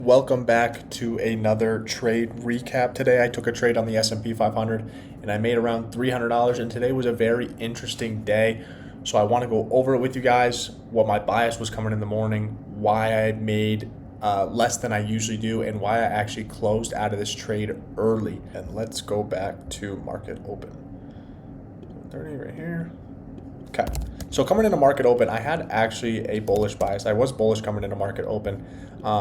Welcome back to another trade recap. Today I took a trade on the S&P 500 and I made around $300, and today was a very interesting day. So I want to go over it with you guys, what my bias was coming in the morning, why I made less than I usually do, and why I actually closed out of this trade early. And let's go back to market open. 30 right here. Okay. So coming into market open, I had actually a bullish bias. I was bullish coming into market open.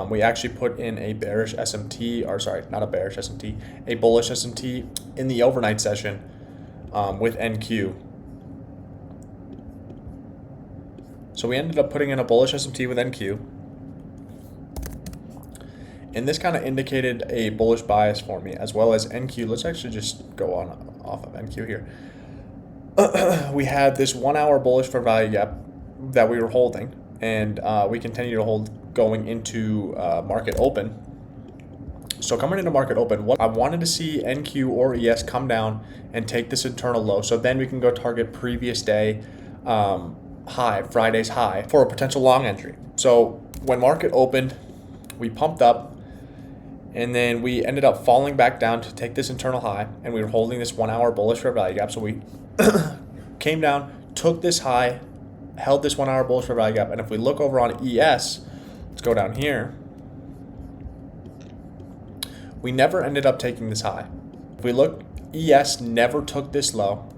We actually put in a bearish SMT, or sorry, not a bearish SMT, a bullish SMT in the overnight session with NQ. So we ended up putting in a bullish SMT with NQ. And this kind of indicated a bullish bias for me, as well as NQ. Let's actually just go on off of NQ here. We had this 1 hour bullish fair value gap that we were holding, and we continue to hold going into market open. So coming into market open, what I wanted to see NQ or ES come down and take this internal low, so then we can go target previous day high, Friday's high, for a potential long entry. So when market opened, we pumped up, and then we ended up falling back down to take this internal high, and we were holding this 1 hour bullish fair value gap. So we came down, took this high, held this 1 hour bullish fair value gap, and if we look over on ES, let's go down here, we never ended up taking this high. If we look, ES never took this low.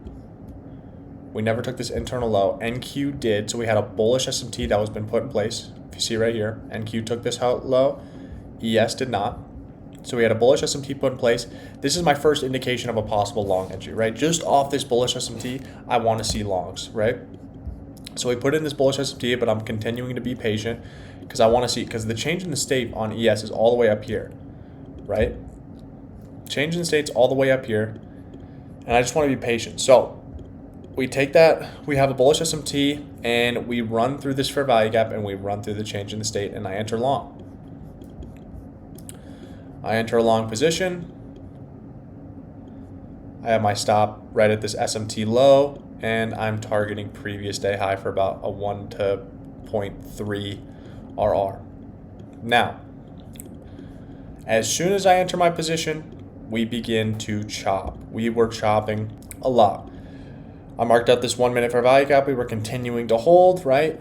We never took this internal low. NQ did, so we had a bullish SMT that was been put in place. If you see right here, NQ took this low, ES did not. So we had a bullish SMT put in place. This is my first indication of a possible long entry, right? Just off this bullish SMT, I want to see longs, right? So we put in this bullish SMT, but I'm continuing to be patient because I want to see, because the change in the state on ES is all the way up here, right? Change in the state's all the way up here, and I just want to be patient. So we take that, we have a bullish SMT, and we run through this fair value gap, and we run through the change in the state, and I enter long. I enter a long position. I have my stop right at this SMT low, and I'm targeting previous day high for about a 1 to 0.3 RR. Now, as soon as I enter my position, we begin to chop. We were chopping a lot. I marked out this 1 minute fair value gap. We were continuing to hold, right?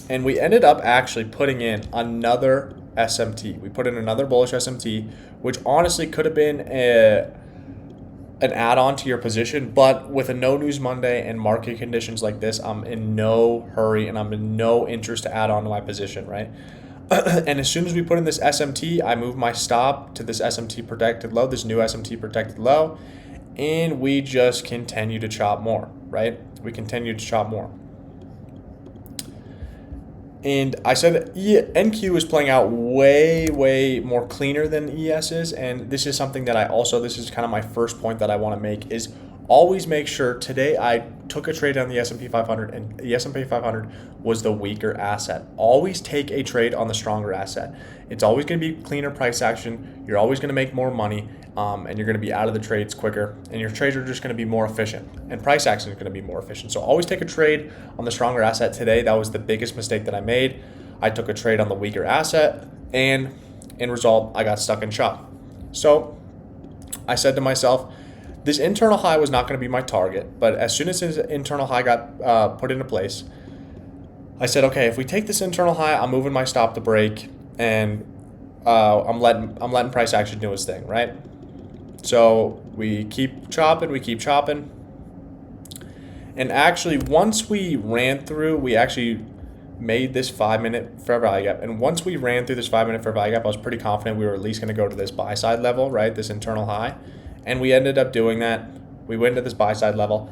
And we ended up actually putting in another SMT. We put in another bullish SMT, which honestly could have been an add-on to your position, but with a no news Monday and market conditions like this, I'm in no hurry and I'm in no interest to add on to my position, right? And as soon as we put in this SMT, I move my stop to this SMT protected low, this new SMT protected low, and we just continue to chop more, right? We continue to chop more. And I said NQ is playing out way, way more cleaner than ES is. And this is something that this is kind of my first point that I want to make, is always make sure. Today I took a trade on the S&P 500, and the S&P 500 was the weaker asset. Always take a trade on the stronger asset. It's always going to be cleaner price action. You're always going to make more money, and you're going to be out of the trades quicker, and your trades are just going to be more efficient, and price action is going to be more efficient. So always take a trade on the stronger asset. Today, that was the biggest mistake that I made. I took a trade on the weaker asset, and in result, I got stuck in chop. So I said to myself, this internal high was not going to be my target, but as soon as this internal high got put into place, I said, okay, if we take this internal high, I'm moving my stop to break, and I'm letting price action do its thing, right? So we keep chopping, and actually once we ran through, we actually made this 5 minute fair value gap, and once we ran through this 5 minute fair value gap, I was pretty confident we were at least going to go to this buy side level, right? This internal high. And we ended up doing that. We went to this buy side level,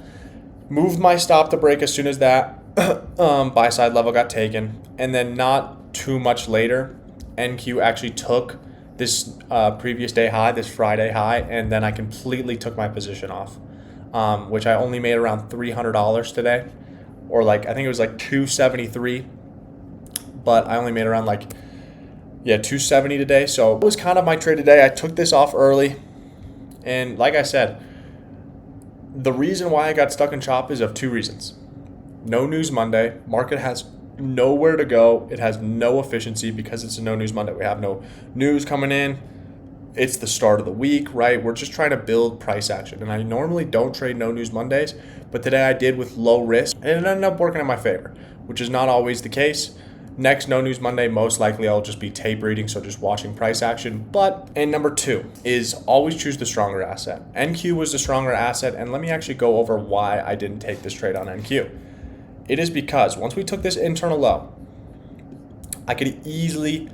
moved my stop to break as soon as that buy side level got taken. And then not too much later, NQ actually took this previous day high, this Friday high, and then I completely took my position off, which I only made around $300 today, or I think it was $273, but I only made around $270 today. So it was kind of my trade today. I took this off early. And like I said, the reason why I got stuck in chop is of two reasons. No news Monday. Market has nowhere to go. It has no efficiency because it's a no news Monday. We have no news coming in. It's the start of the week, right? We're just trying to build price action. And I normally don't trade no news Mondays, but today I did with low risk, and it ended up working in my favor, which is not always the case. Next no news Monday, most likely I'll just be tape reading, so just watching price action. And number 2 is always choose the stronger asset. NQ was the stronger asset, and let me actually go over why I didn't take this trade on NQ. It is because once we took this internal low, I could easily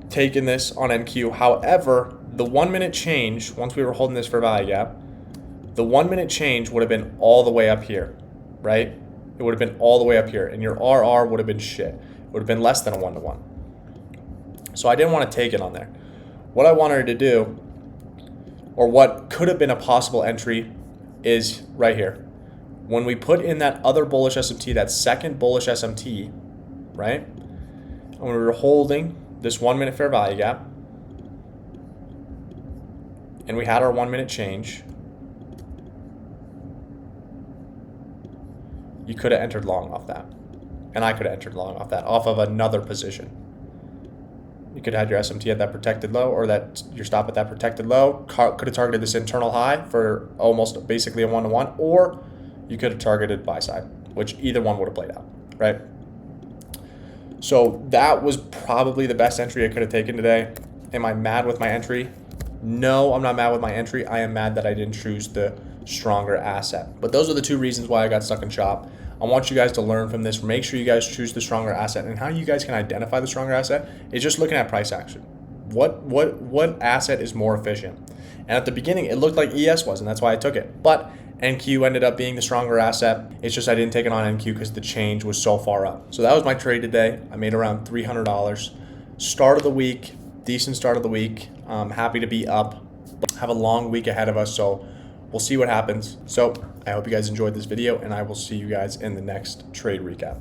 taken this on NQ. However, the 1 minute change, once we were holding this for value gap, the 1 minute change would have been all the way up here, right? It would have been all the way up here, and your RR would have been shit. It would have been less than a 1-to-1. So I didn't want to take it on there. What I wanted to do, or what could have been a possible entry, is right here. When we put in that other bullish SMT, that second bullish SMT, right? And we were holding this 1 minute fair value gap, and we had our 1 minute change, you could have entered long off that. And I could have entered long off that, off of another position. You could have had your SMT at that protected low, or that your stop at that protected low. Could have targeted this internal high for almost basically a 1-to-1, or you could have targeted buy side, which either one would have played out, right? So that was probably the best entry I could have taken today. Am I mad with my entry? No, I'm not mad with my entry. I am mad that I didn't choose the stronger asset. But those are the 2 reasons why I got stuck in shop. I want you guys to learn from this. Make sure you guys choose the stronger asset. And how you guys can identify the stronger asset is just looking at price action. What asset is more efficient? And at the beginning, it looked like ES was, and that's why I took it. But NQ ended up being the stronger asset. It's just I didn't take it on NQ because the change was so far up. So that was my trade today. I made around $300. Start of the week, decent start of the week. Happy to be up. Have a long week ahead of us, so we'll see what happens. So I hope you guys enjoyed this video, and I will see you guys in the next trade recap.